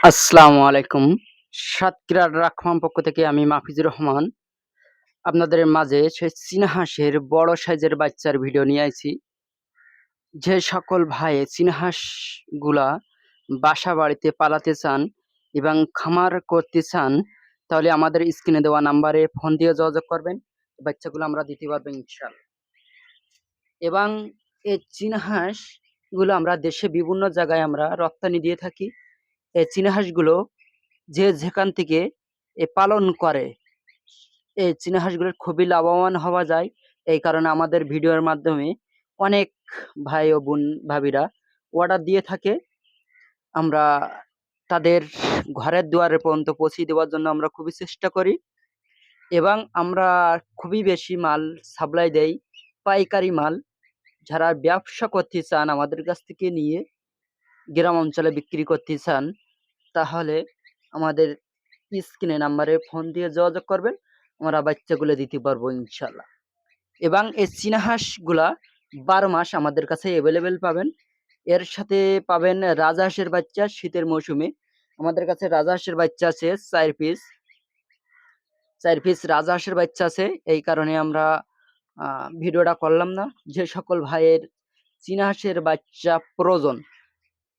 আসসালামু আলাইকুম। সাতক্ষীরার রাখমাম পক্ষ থেকে আমি মাহফিজুর রহমান আপনাদের মাঝে সেই চীনা হাঁসের বড় সাইজের বাচ্চার ভিডিও নিয়ে আইছি। যে সকল ভাই চীনা হাঁসগুলা বাসা বাড়িতে পালাতে চান এবং খামার করতে চান তাহলে আমাদের স্ক্রিনে দেওয়া নাম্বারে ফোন দিয়ে যোগাযোগ করবেন। বাচ্চাগুলো আমরা দিতে পারবো ইনশাআল্লাহ। এবং এই চীনা হাঁসগুলো আমরা দেশে বিভিন্ন জায়গায় আমরা রপ্তানি দিয়ে থাকি। এই চীনা হাঁসগুলো যে যেখান থেকে পালন করে এই চীনা হাঁসগুলোর খুবই লাভবান হওয়া যায়। এই কারণে আমাদের ভিডিওর মাধ্যমে অনেক ভাই ও বোন ভাবিরা অর্ডার দিয়ে থাকে। আমরা তাদের ঘরের দুয়ারে পর্যন্ত পৌঁছে দেওয়ার জন্য আমরা খুবই চেষ্টা করি এবং আমরা খুবই বেশি মাল সাপ্লাই দেই, পাইকারি মাল। যারা ব্যবসা করতে চান আমাদের কাছ থেকে নিয়ে গ্রাম অঞ্চলে বিক্রি করতে চান তাহলে আমাদের স্ক্রিনে নাম্বারে ফোন দিয়ে যোগাযোগ করবেন। আমরা বাচ্চাগুলো দিতে পারবো ইনশাল্লাহ। এবং এই চীনা হাঁসগুলা 12 মাস আমাদের কাছে অ্যাভেলেবেল পাবেন। এর সাথে পাবেন রাজহাঁসের বাচ্চা। শীতের মৌসুমে আমাদের কাছে রাজহাঁসের বাচ্চা আছে 4 পিস। 4 পিস রাজহাঁসের বাচ্চা আছে। এই কারণে আমরা ভিডিওটা করলাম না। যে সকল ভাইয়ের চীনা হাঁসের বাচ্চা প্রয়োজন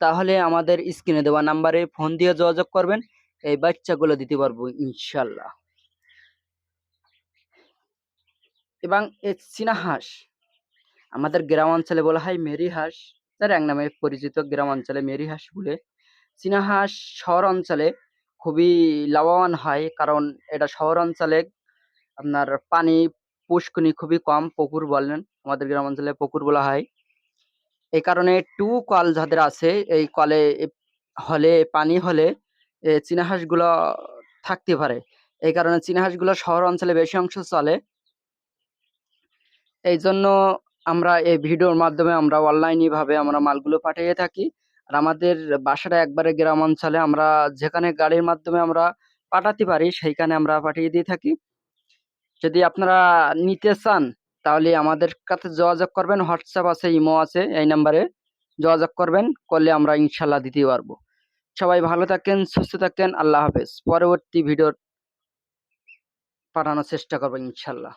তাহলে আমাদের স্ক্রিনে দেওয়া নাম্বারে ফোন দিয়ে যোগাযোগ করবেন। এই বাচ্চাগুলো দিতে পারবো ইনশাল্লাহ। এবং এই চীনা হাঁস আমাদের গ্রাম অঞ্চলে বলা হয় মেরি হাঁস, তার এক নামে পরিচিত গ্রাম অঞ্চলে মেরি হাঁস বলে। চীনা হাঁস শহর অঞ্চলে খুবই লাভবান হয়, কারণ এটা শহর অঞ্চলে আপনার পানি পুষ্কনি খুবই কম, পুকুর বলেন, আমাদের গ্রাম অঞ্চলে পুকুর বলা হয়। এই কারণে টু কল যাদের আছে এই কলে হলে পানি হলে চীনা হাঁসগুলো থাকতে পারে। এই কারণে চীনা হাঁসগুলো শহর অঞ্চলে বেশি অংশ চলে। এই জন্য আমরা এই ভিডিওর মাধ্যমে আমরা অনলাইনে ভাবে আমরা মালগুলো পাঠিয়ে থাকি। আর আমাদের বাসাটা একবারে গ্রাম অঞ্চলে, আমরা যেখানে গাড়ির মাধ্যমে আমরা পাঠাতে পারি সেইখানে আমরা পাঠিয়ে দিয়ে থাকি। যদি আপনারা নিতে চান তাহলে আমাদের কাছে যোগাযোগ করবেন। হোয়াটসঅ্যাপ আছে, ইমো আছে, এই নাম্বারে যোগাযোগ করবেন, করলে আমরা ইনশাল্লাহ দিতে পারবো। সবাই ভালো থাকেন, সুস্থ থাকেন। আল্লাহ হাফেজ। পরবর্তী ভিডিও পাঠানোর চেষ্টা করবো ইনশাল্লাহ।